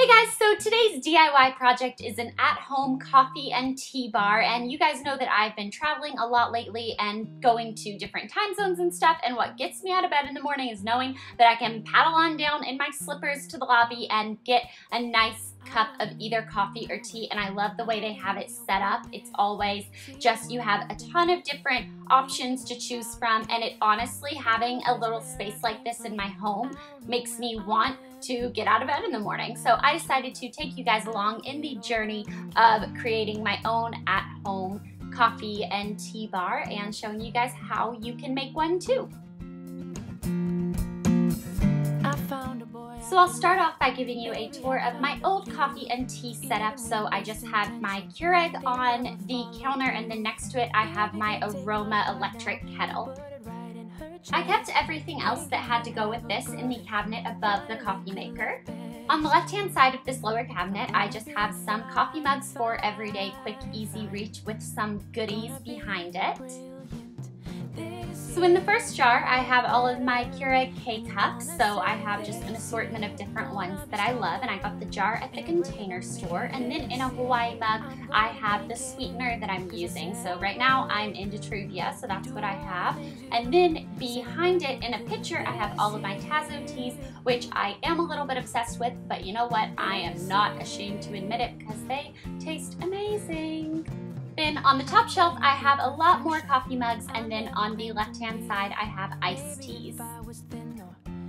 Hey guys, so today's DIY project is an at-home coffee and tea bar, and you guys know that I've been traveling a lot lately and going to different time zones and stuff, and what gets me out of bed in the morning is knowing that I can paddle on down in my slippers to the lobby and get a nice cup of either coffee or tea. And I love the way they have it set up. It's always just, you have a ton of different options to choose from, and it honestly, having a little space like this in my home makes me want to get out of bed in the morning. So I decided to take you guys along in the journey of creating my own at-home coffee and tea bar and showing you guys how you can make one too. So I'll start off by giving you a tour of my old coffee and tea setup. So I just had my Keurig on the counter, and then next to it I have my Aroma electric kettle. I kept everything else that had to go with this in the cabinet above the coffee maker. On the left-hand side of this lower cabinet, I just have some coffee mugs for everyday quick, easy reach with some goodies behind it. So in the first jar, I have all of my Keurig K-Cups. So I have just an assortment of different ones that I love, and I got the jar at the Container Store. And then in a Hawaii mug, I have the sweetener that I'm using. So right now I'm into Truvia, so that's what I have. And then behind it in a pitcher, I have all of my Tazo teas, which I am a little bit obsessed with, but you know what? I am not ashamed to admit it because they taste amazing. Then on the top shelf, I have a lot more coffee mugs, and then on the left-hand side, I have iced teas.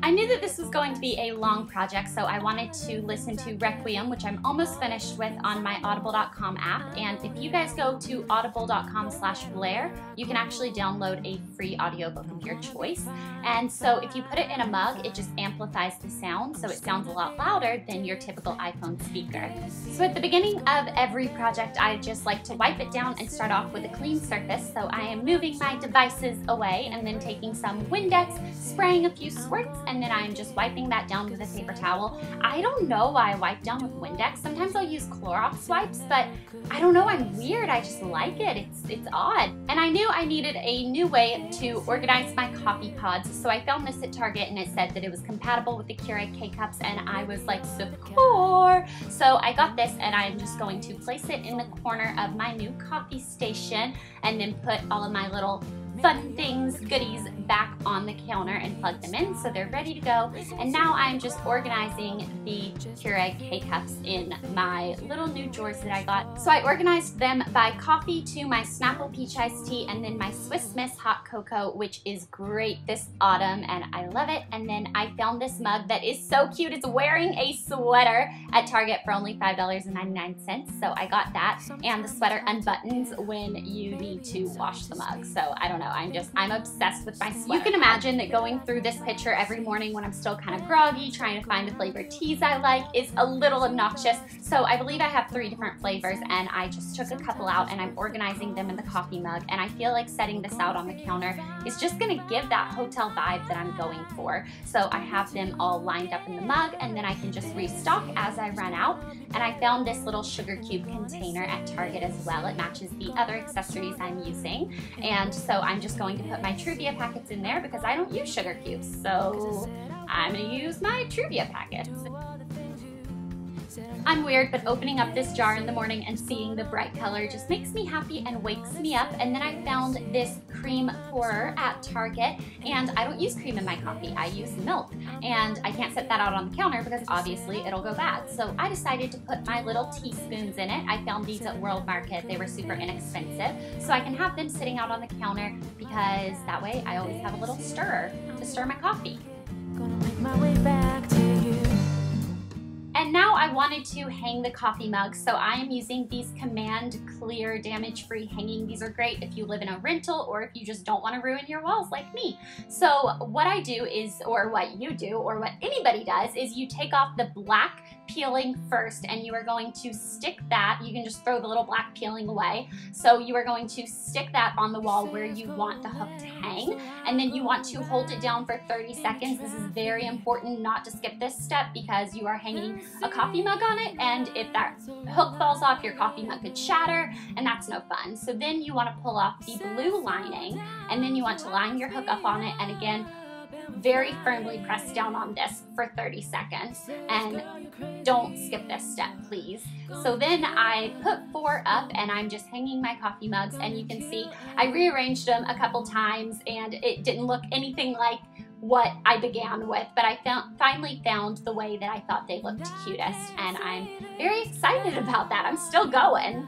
I knew that this was going to be a long project, so I wanted to listen to Requiem, which I'm almost finished with, on my audible.com app. And if you guys go to audible.com/Blair, you can actually download a free audiobook of your choice. And so if you put it in a mug, it just amplifies the sound, so it sounds a lot louder than your typical iPhone speaker. So at the beginning of every project, I just like to wipe it down and start off with a clean surface. So I am moving my devices away and then taking some Windex, spraying a few squirts, and then I'm just wiping that down with a paper towel. I don't know why I wipe down with Windex. Sometimes I'll use Clorox wipes, but I don't know, I'm weird. I just like it. It's odd. And I knew I needed a new way to organize my coffee pods, so I found this at Target, and it said that it was compatible with the Keurig K-Cups, and I was like, secure. So I got this, and I'm just going to place it in the corner of my new coffee station, and then put all of my little fun things, goodies, back on the counter and plug them in so they're ready to go. And now I'm just organizing the Keurig K-Cups in my little new drawers that I got. So I organized them by coffee to my Snapple peach iced tea, and then my Swiss Miss hot cocoa, which is great this autumn and I love it. And then I found this mug that is so cute. It's wearing a sweater at Target for only $5.99. So I got that, and the sweater unbuttons when you need to wash the mug. So I don't know, I'm obsessed with my sweater. You can imagine that going through this picture every morning when I'm still kind of groggy, trying to find the flavored teas I like, is a little obnoxious. So I believe I have 3 different flavors, and I just took a couple out and I'm organizing them in the coffee mug. And I feel like setting this out on the counter is just gonna give that hotel vibe that I'm going for. So I have them all lined up in the mug, and then I can just restock as I run out. And I found this little sugar cube container at Target as well. It matches the other accessories I'm using. And so I'm just going to put my Truvia packets in there because I don't use sugar cubes. So I'm gonna use my Truvia packets. I'm weird, but opening up this jar in the morning and seeing the bright color just makes me happy and wakes me up. And then I found this cream pourer at Target, and I don't use cream in my coffee, I use milk. And I can't set that out on the counter because obviously it'll go bad. So I decided to put my little teaspoons in it. I found these at World Market. They were super inexpensive. So I can have them sitting out on the counter because that way I always have a little stirrer to stir my coffee. Gonna make my way back to you. And now I wanted to hang the coffee mugs, so I am using these Command Clear damage-free hanging. These are great if you live in a rental or if you just don't want to ruin your walls like me. So what I do is, or what you do, or what anybody does, is you take off the black peeling first, and you are going to stick that. You can just throw the little black peeling away. So you are going to stick that on the wall where you want the hook to hang, and then you want to hold it down for 30 seconds. This is very important not to skip this step because you are hanging a coffee mug on it, and if that hook falls off, your coffee mug could shatter, and that's no fun. So then you want to pull off the blue lining, and then you want to line your hook up on it, and again, very firmly press down on this for 30 seconds, and don't skip this step, please. So then I put 4 up, and I'm just hanging my coffee mugs, and you can see I rearranged them a couple times and it didn't look anything like what I began with, but I finally found the way that I thought they looked cutest, and I'm very excited about that. I'm still going.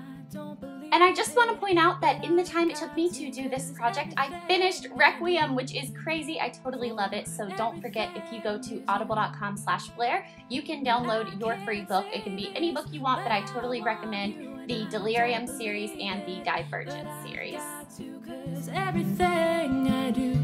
And I just want to point out that in the time it took me to do this project, I finished Requiem, which is crazy. I totally love it. So don't forget, if you go to audible.com/Blair, you can download your free book. It can be any book you want, but I totally recommend the Delirium series and the Divergent series. Everything I do